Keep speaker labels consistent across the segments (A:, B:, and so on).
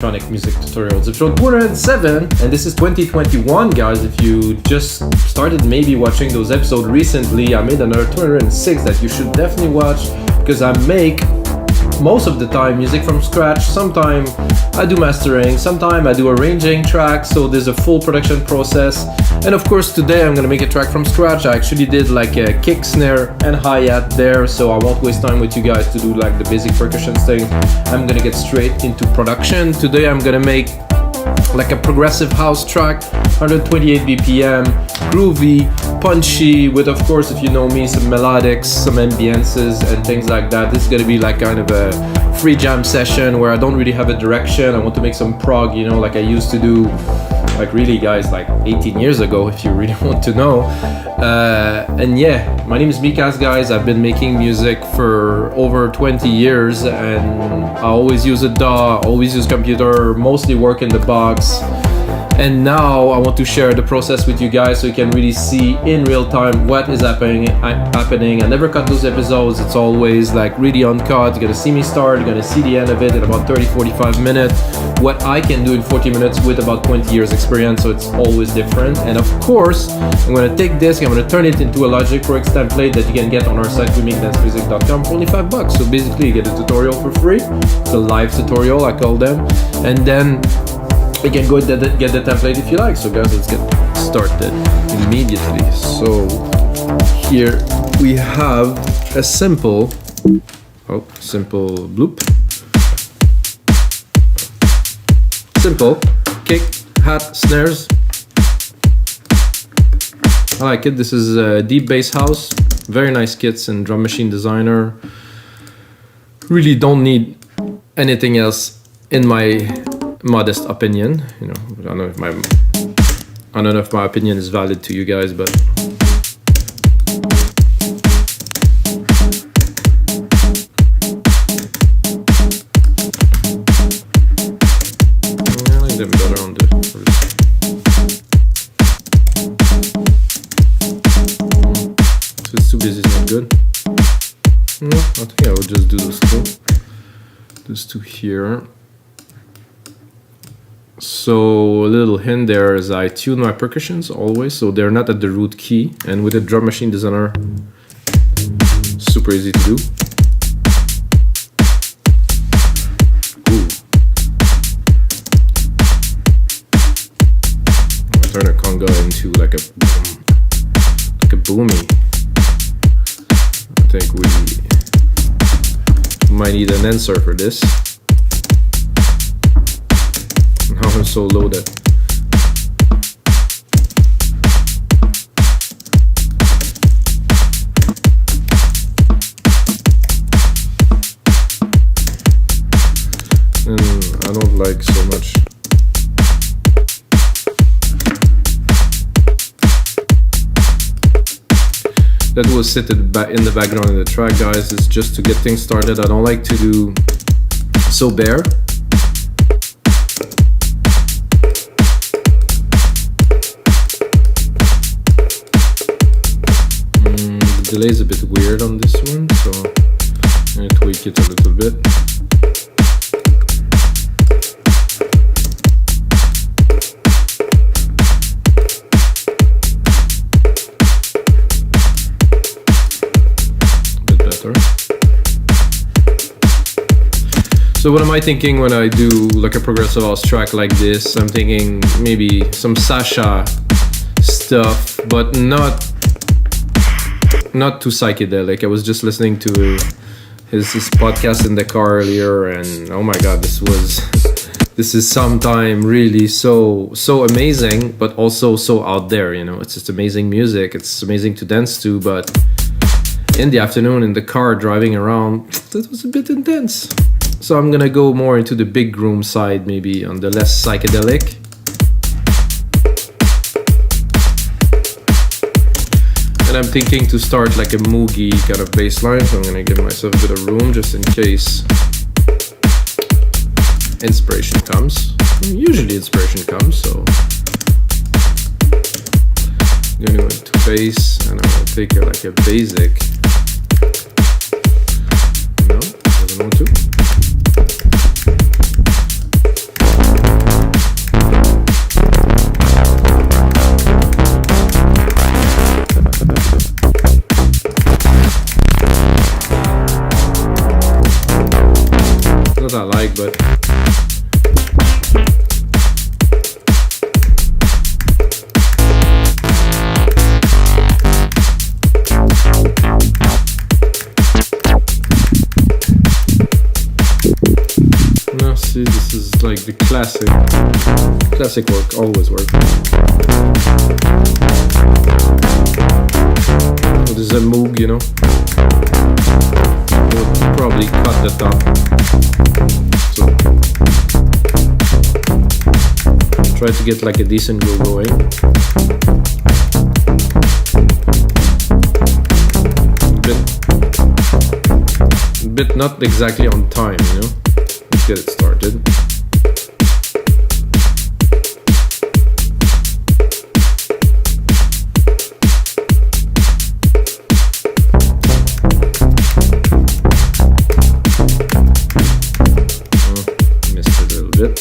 A: electronic music tutorials, episode 207, and this is 2021, guys. If you just started maybe watching those episodes recently, I made another 206 that you should definitely watch, because I make most of the time music from scratch. Sometimes I do mastering, sometimes I do arranging tracks, so there's a full production process. And of course today I'm gonna make a track from scratch. I actually did like a kick, snare and hi-hat there, so I won't waste time with you guys to do like the basic percussion thing. I'm gonna get straight into production. Today I'm gonna make like a progressive house track, 128 BPM, groovy, punchy, with, of course, if you know me, some melodics, some ambiences and things like that. This is gonna be like kind of a free jam session where I don't really have a direction. I want to make some prog, you know, like I used to do, like really, guys, like 18 years ago, if you really want to know. And yeah, my name is Mikas, guys. I've been making music for over 20 years, and I always use a DAW, always use computer, mostly work in the box. And now I want to share the process with you guys so you can really see in real time what is happening. I never cut those episodes. It's always like really uncut. You're gonna see me start, you're gonna see the end of it in about 30-45 minutes. What I can do in 40 minutes with about 20 years experience, so it's always different. And of course, I'm gonna take this, I'm gonna turn it into a Logic Pro X template that you can get on our site, wemake-dancemusic.com, for only $5. So basically you get a tutorial for free. It's a live tutorial, I call them. And then you can go get the template if you like. So guys, let's get started immediately. So here we have a simple bloop. Simple kick, hat, snares. I like it. This is a deep bass house. Very nice kits and Drum Machine Designer. Really don't need anything else in my modest opinion. You know, I don't know if my opinion is valid to you guys, but I like them better on the first. So it's too busy, it's not good. No, I think I would just do those two. Those two here. So a little hint there is I tune my percussions always, so they're not at the root key, and with a Drum Machine Designer, super easy to do. Ooh. I'll turn a conga into like a boomy. I think we might need an answer for this. Now I'm so loaded. And I don't like so much. That will sit in the background of the track, guys. It's just to get things started. I don't like to do so bare. The delay is a bit weird on this one, so I'm going to tweak it a little bit. A bit better. So what am I thinking when I do like a progressive house track like this? I'm thinking maybe some Sasha stuff, but not too psychedelic. I was just listening to his podcast in the car earlier, and oh my god, this is sometime really so amazing, but also so out there, you know. It's just amazing music, it's amazing to dance to, but in the afternoon in the car driving around, that was a bit intense. So I'm gonna go more into the big room side, maybe on the less psychedelic. And I'm thinking to start like a moogie kind of bass line, so I'm gonna give myself a bit of room just in case inspiration comes. Usually inspiration comes, so I'm gonna go into bass, and I'm gonna take like a basic. No, doesn't want to. like, but no, see, this is like the classic work, always work. So this is a Moog, you know. Would probably cut the top. So try to get like a decent groove going. Bit not exactly on time, you know. Let's get it started. Missed it a little bit.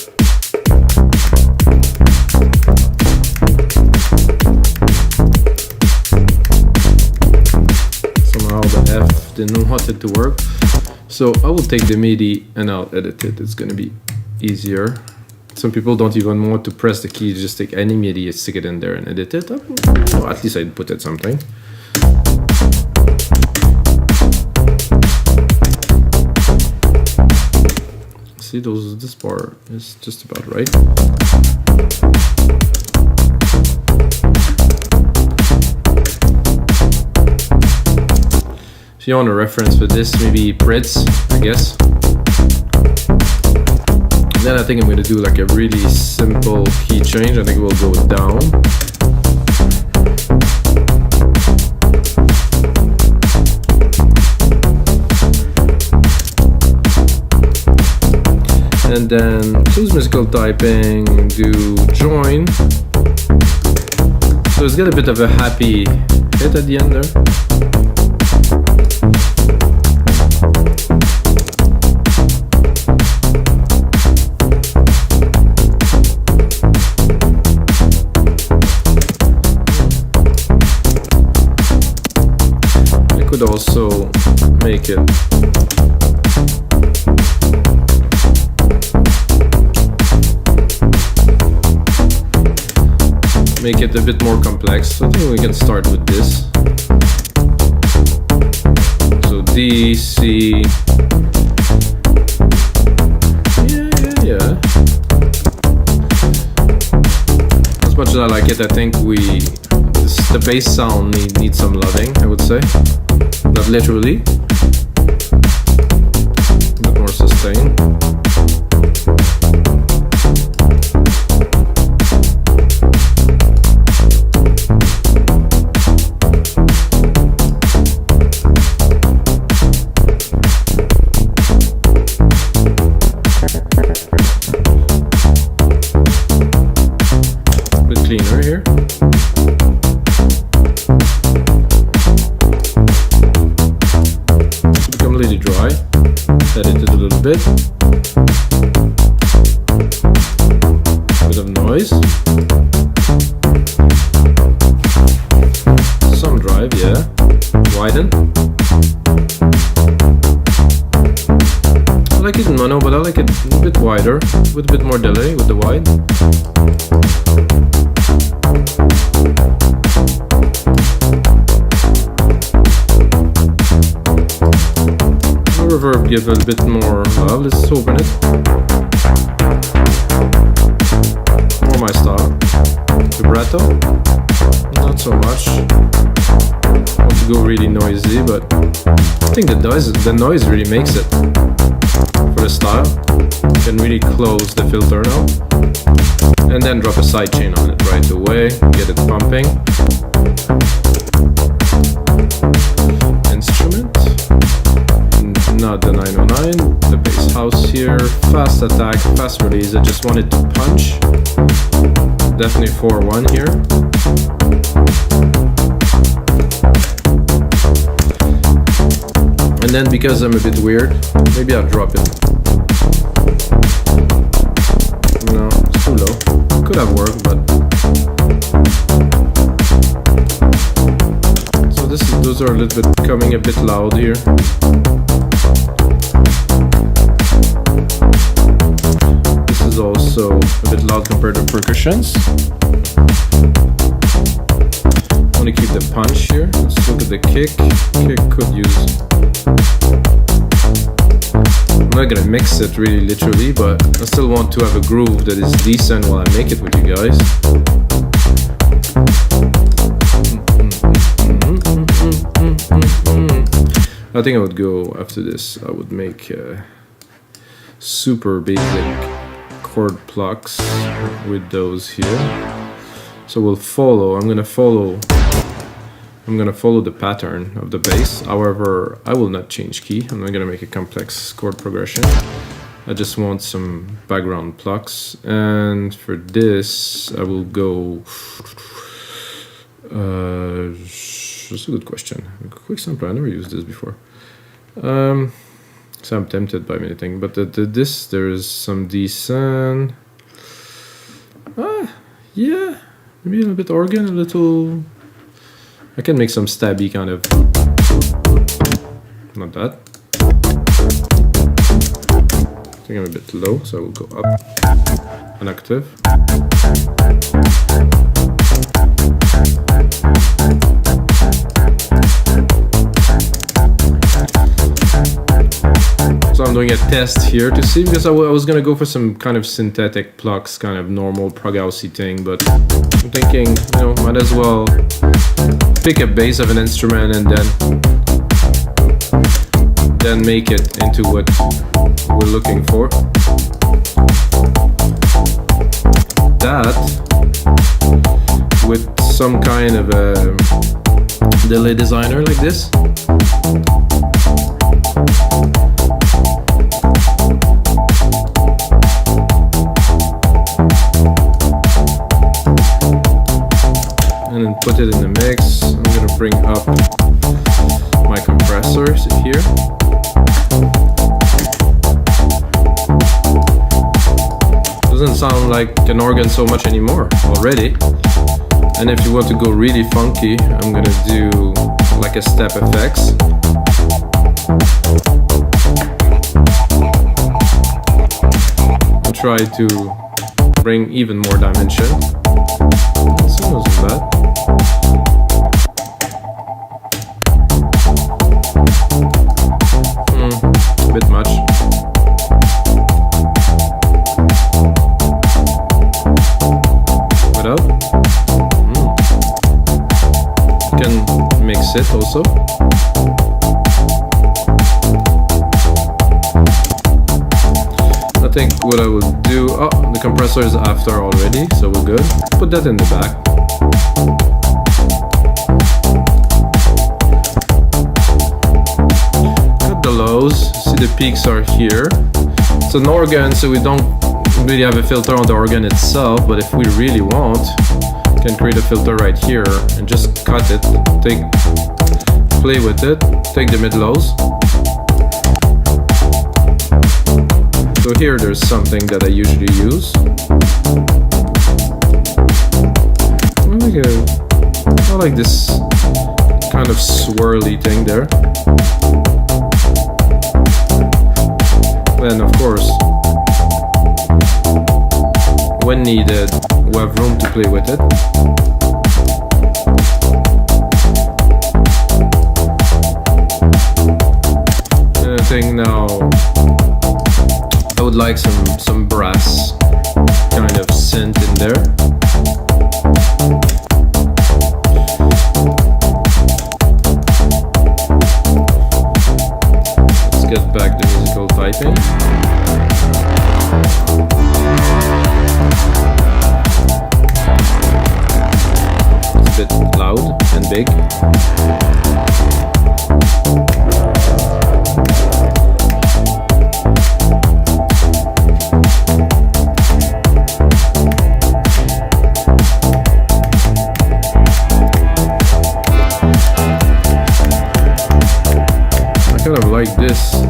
A: Somehow the F didn't want it to work. So I will take the MIDI and I'll edit it. It's gonna be easier. Some people don't even want to press the key, just take any MIDI, stick it in there and edit it. Well, at least I put it something. See, this bar is just about right. If you want a reference for this, maybe Pritz, I guess. Then I think I'm gonna do like a really simple key change. I think we'll go down. And then choose musical typing, do join. So it's got a bit of a happy hit at the end there. I could also make it a bit more complex. So I think we can start with this. So D, C. Yeah. As much as I like it, I think the bass sound needs some loving, I would say. Not literally. A bit more sustain. Cleaner here. Become a little dry. Edit it a little bit. Bit of noise. Some drive, yeah. Widen. I like it in mono, but I like it a bit wider, with a bit more delay with the wide. Reverb, give a bit more love. Let's open it. More my style. Vibrato, not so much. I want to go really noisy, but I think the noise really makes it for the style. You can really close the filter now, and then drop a sidechain on it right away. Get it pumping. Instrument. Not the 909, the bass house here, fast attack, fast release. I just wanted to punch. Definitely 4-1 here. And then because I'm a bit weird, maybe I'll drop it. No, it's too low. Could have worked, but so those are a little bit coming a bit loud here. is also a bit loud compared to percussions. I want to keep the punch here. Let's look at the kick. Kick could use... I'm not gonna mix it really literally, but I still want to have a groove that is decent while I make it with you guys. I think I would go after this. I would make super basic chord plucks with those here. So we'll follow. I'm gonna follow the pattern of the bass. However, I will not change key. I'm not gonna make a complex chord progression. I just want some background plucks. And for this, I will go. That's a good question. A quick sampler. I never used this before. So I'm tempted by many things, but this there is some decent. Yeah, maybe a little bit organ, a little. I can make some stabby kind of. Not that. I think I'm a bit low, so I will go up an octave. So I'm doing a test here to see, because I was gonna go for some kind of synthetic plucks, kind of normal prog housey thing, but I'm thinking, you know, might as well pick a bass of an instrument and then make it into what we're looking for. That with some kind of a delay designer like this. And then put it in the mix. I'm gonna bring up my compressors here. Doesn't sound like an organ so much anymore already. And if you want to go really funky, I'm gonna do like a step effects. I'll try to bring even more dimension. This one wasn't bad. A bit much. Without? Can mix it also. I think what I will do, oh, the compressor is after already, so we're good. Put that in the back. Cut the lows, see the peaks are here. It's an organ, so we don't really have a filter on the organ itself, but if we really want, we can create a filter right here and just cut it, play with it, take the mid lows. So here there's something that I usually use. I like this kind of swirly thing there. Then of course, when needed, we have room to play with it. And I think now I would like some brass kind of synth in there. Let's get back to musical typing. It's a bit loud and big. Kind of like this, you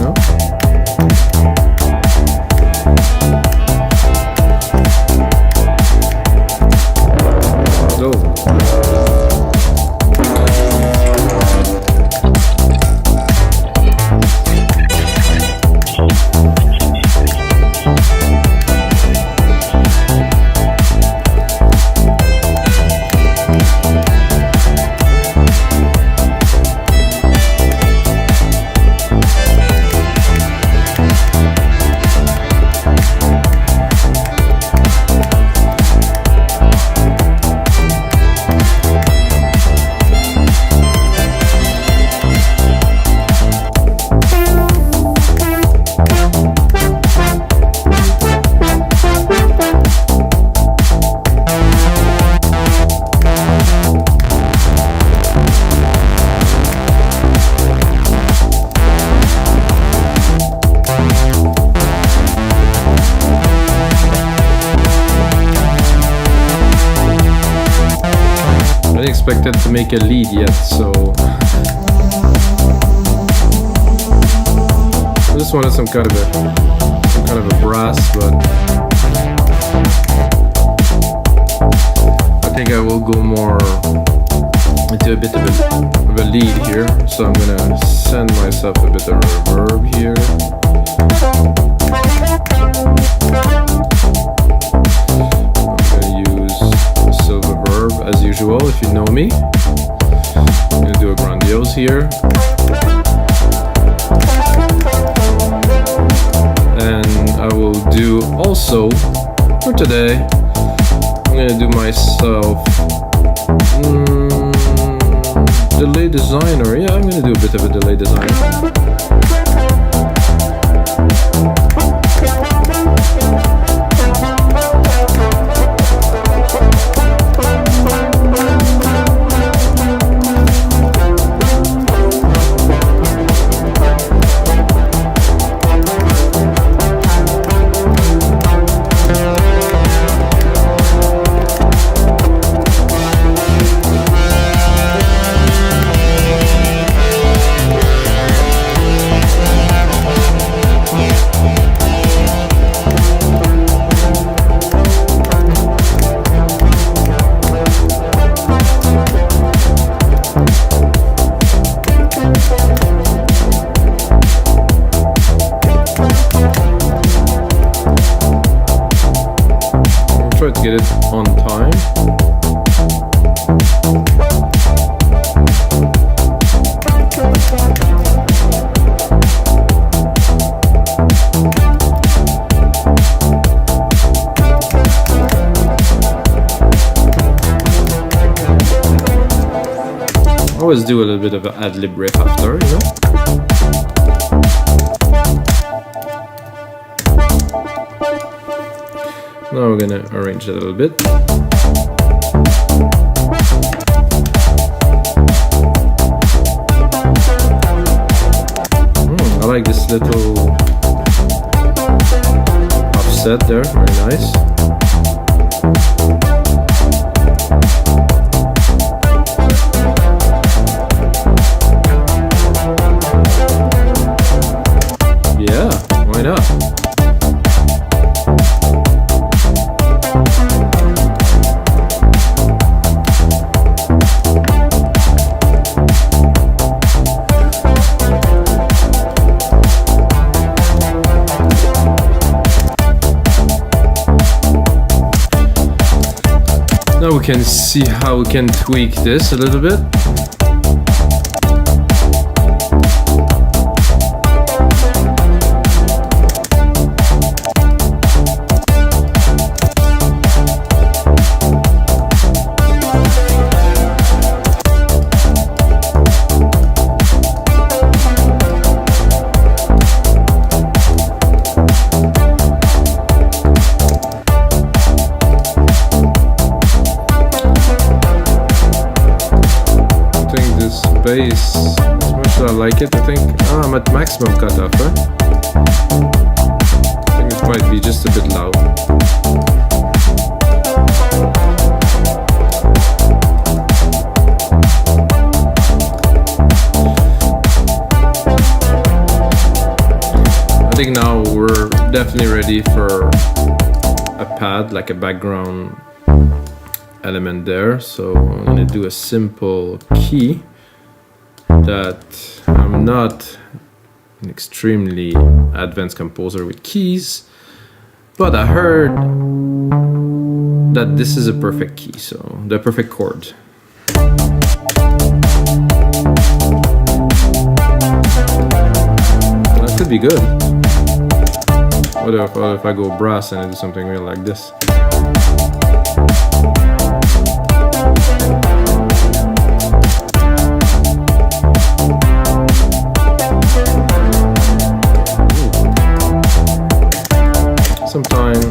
A: know? So expected to make a lead yet, so I just wanted some kind of a brass, but I think I will go more into a bit of a lead here. So I'm gonna send myself a bit of reverb here. I'm gonna use silver verb as usual, if you know me. I'm gonna do a grandiose here. And I will do also, for today, I'm gonna do myself delay designer. Yeah, I'm gonna do a bit of a delay designer. Try to get it on time. Always do a little bit of an ad-lib riff after, you know? Now we're gonna arrange it a little bit. I like this little offset there, very nice. Yeah, why not? Now we can see how we can tweak this a little bit. Bass, as much as I like it, I think I'm at maximum cutoff, right? I think it might be just a bit loud. I think now we're definitely ready for a pad, like a background element there. So I'm gonna do a simple key. That I'm not an extremely advanced composer with keys, but I heard that this is a perfect key, so the perfect chord. That could be good. What if I go brass and I do something real like this? Sometimes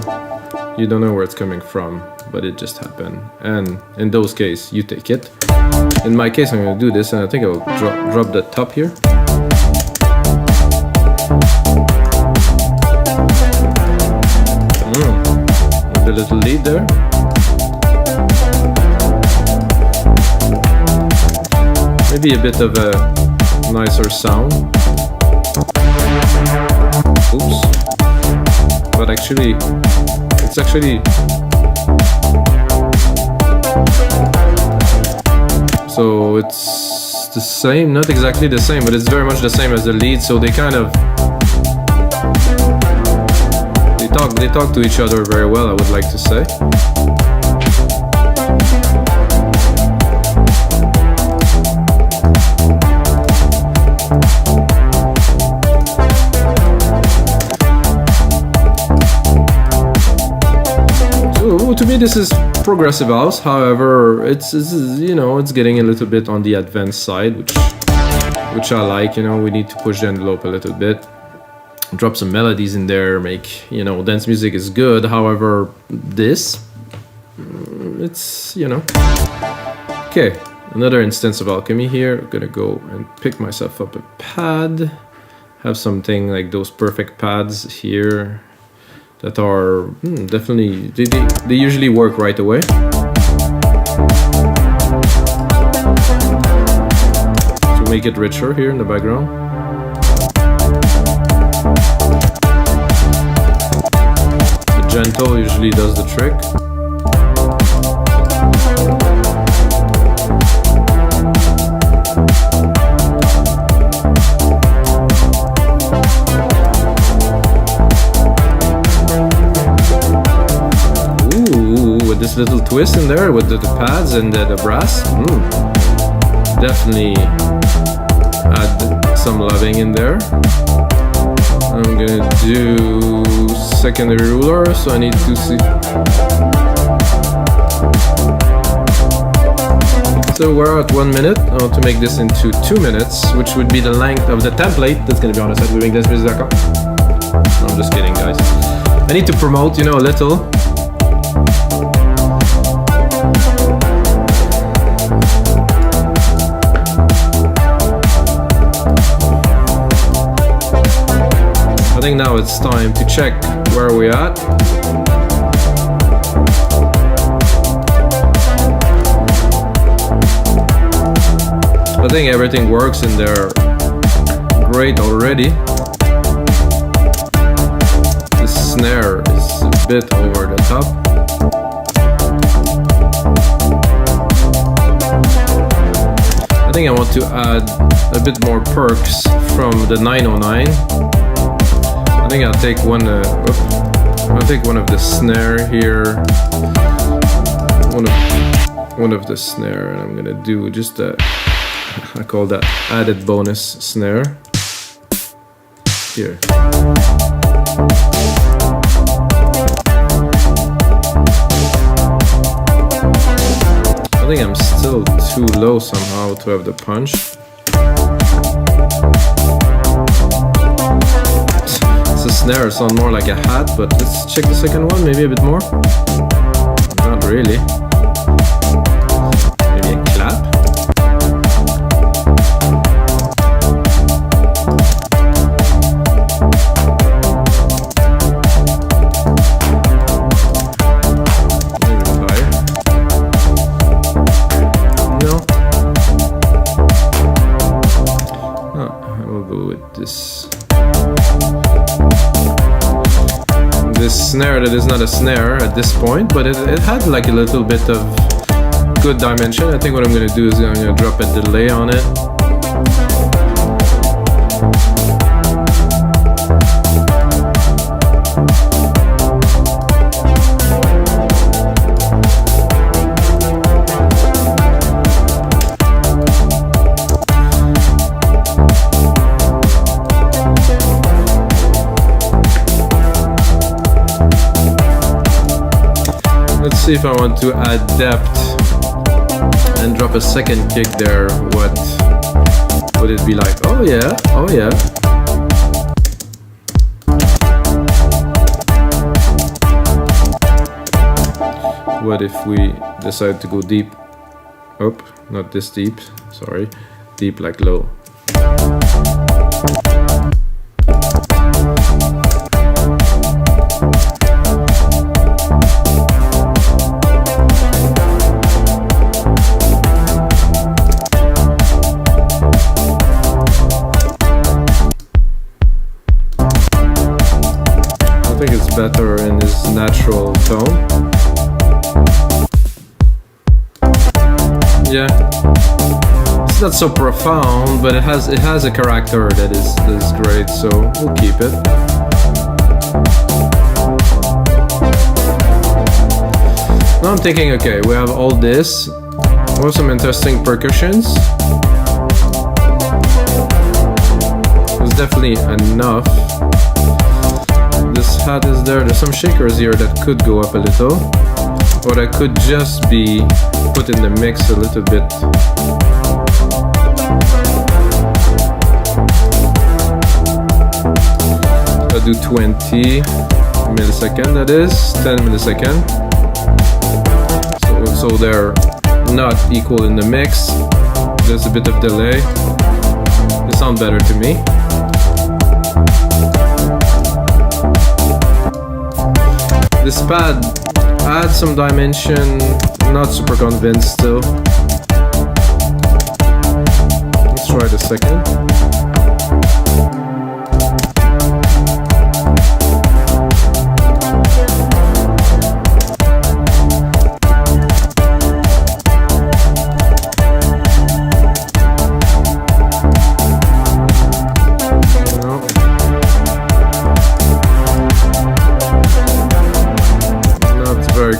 A: you don't know where it's coming from, but it just happened. And in those cases, you take it. In my case, I'm going to do this, and I think I will drop the top here. With a little lead there. maybe a bit of a nicer sound. Oops. But actually, it's actually... So it's the same, not exactly the same, but it's very much the same as the lead, so they kind of... They talk to each other very well, I would like to say. So, to me this is progressive house, however, it's you know, it's getting a little bit on the advanced side, which I like, you know. We need to push the envelope a little bit. Drop some melodies in there, make, you know, dance music is good, however, this, it's, you know. Okay, another instance of alchemy here. I'm gonna go and pick myself up a pad, have something like those perfect pads here that are definitely, they usually work right away. To make it richer here in the background. Gentle usually does the trick. Ooh, with this little twist in there with the pads and the brass. Definitely add some loving in there. I'm gonna do secondary ruler, so I need to see. So we're at 1 minute. I want to make this into 2 minutes, which would be the length of the template that's gonna be on the site webingdancemusic.com. I'm just kidding, guys. I need to promote, you know, a little. I think now it's time to check where we're at. I think everything works in there great already. The snare is a bit over the top. I think I want to add a bit more perks from the 909. I think I'll take one. I'll take one of the snare here. One of the snare, and I'm gonna do just a. I call that added bonus snare. Here. I think I'm still too low somehow to have the punch. It's a snare, it sounds more like a hat, but let's check the second one, maybe a bit more. Not really. Maybe a clap. This snare that is not a snare at this point, but it had like a little bit of good dimension. I think what I'm going to do is I'm going to drop a delay on it. Let's see if I want to add depth and drop a second kick there. What would it be like? Oh yeah, oh yeah. What if we decide to go deep? Oh, not this deep, sorry. Deep like low. think it's better in his natural tone. Yeah, it's not so profound, but it has a character that is great, so we'll keep it. Now I'm thinking, okay, we have all this. We have some interesting percussions. There's definitely enough. This hat is there. There's some shakers here that could go up a little, or that could just be put in the mix a little bit. I'll do 20 millisecond, that is 10 millisecond. So they're not equal in the mix. There's a bit of delay. They sound better to me. This pad adds some dimension. Not super convinced still. Let's try the second.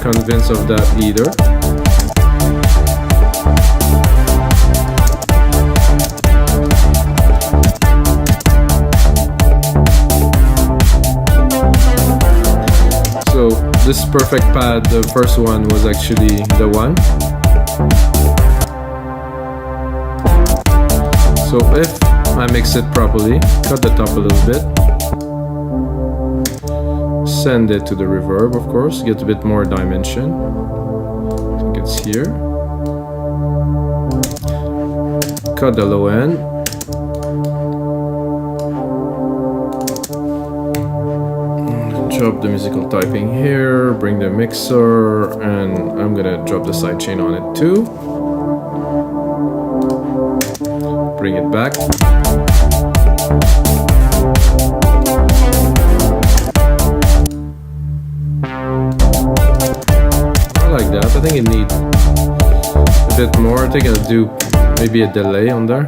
A: Convinced of that either. So this perfect pad, the first one, was actually the one. So if I mix it properly, cut the top a little bit, send it to the reverb, of course, get a bit more dimension. I think it's here. Cut the low end. Drop the musical typing here, bring the mixer, and I'm gonna drop the sidechain on it too. Bring it back. I think it needs a bit more. I think I'll do maybe a delay on there.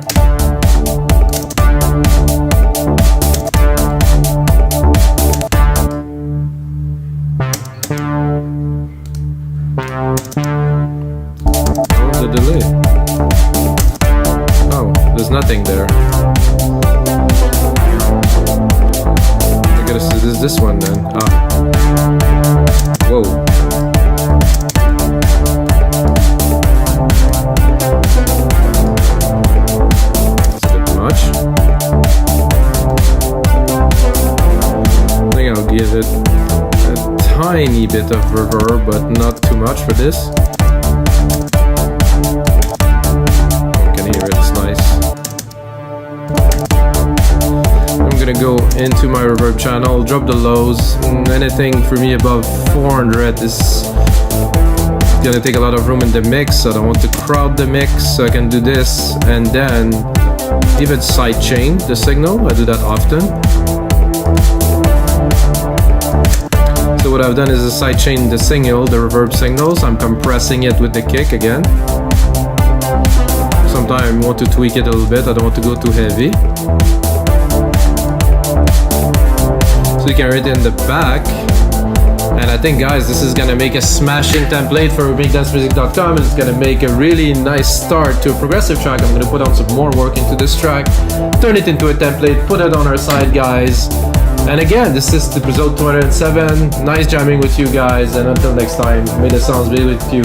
A: Oh, the delay. Oh, there's nothing there. I guess this is this one then. Ah. Whoa. Give it a tiny bit of reverb, but not too much for this. You can hear it, it's nice. I'm gonna go into my reverb channel, drop the lows. Anything for me above 400 is gonna take a lot of room in the mix. I don't want to crowd the mix, so I can do this and then even sidechain the signal. I do that often. So what I've done is a sidechain the signal, the reverb signals. I'm compressing it with the kick again. Sometimes I want to tweak it a little bit. I don't want to go too heavy. So you can hear it in the back. And I think, guys, this is gonna make a smashing template for BigDanceMusic.com. It's gonna make a really nice start to a progressive track. I'm gonna put on some more work into this track, turn it into a template, put it on our side, guys. And again, this is episode 207. Nice jamming with you guys, and until next time, may the sounds be with you.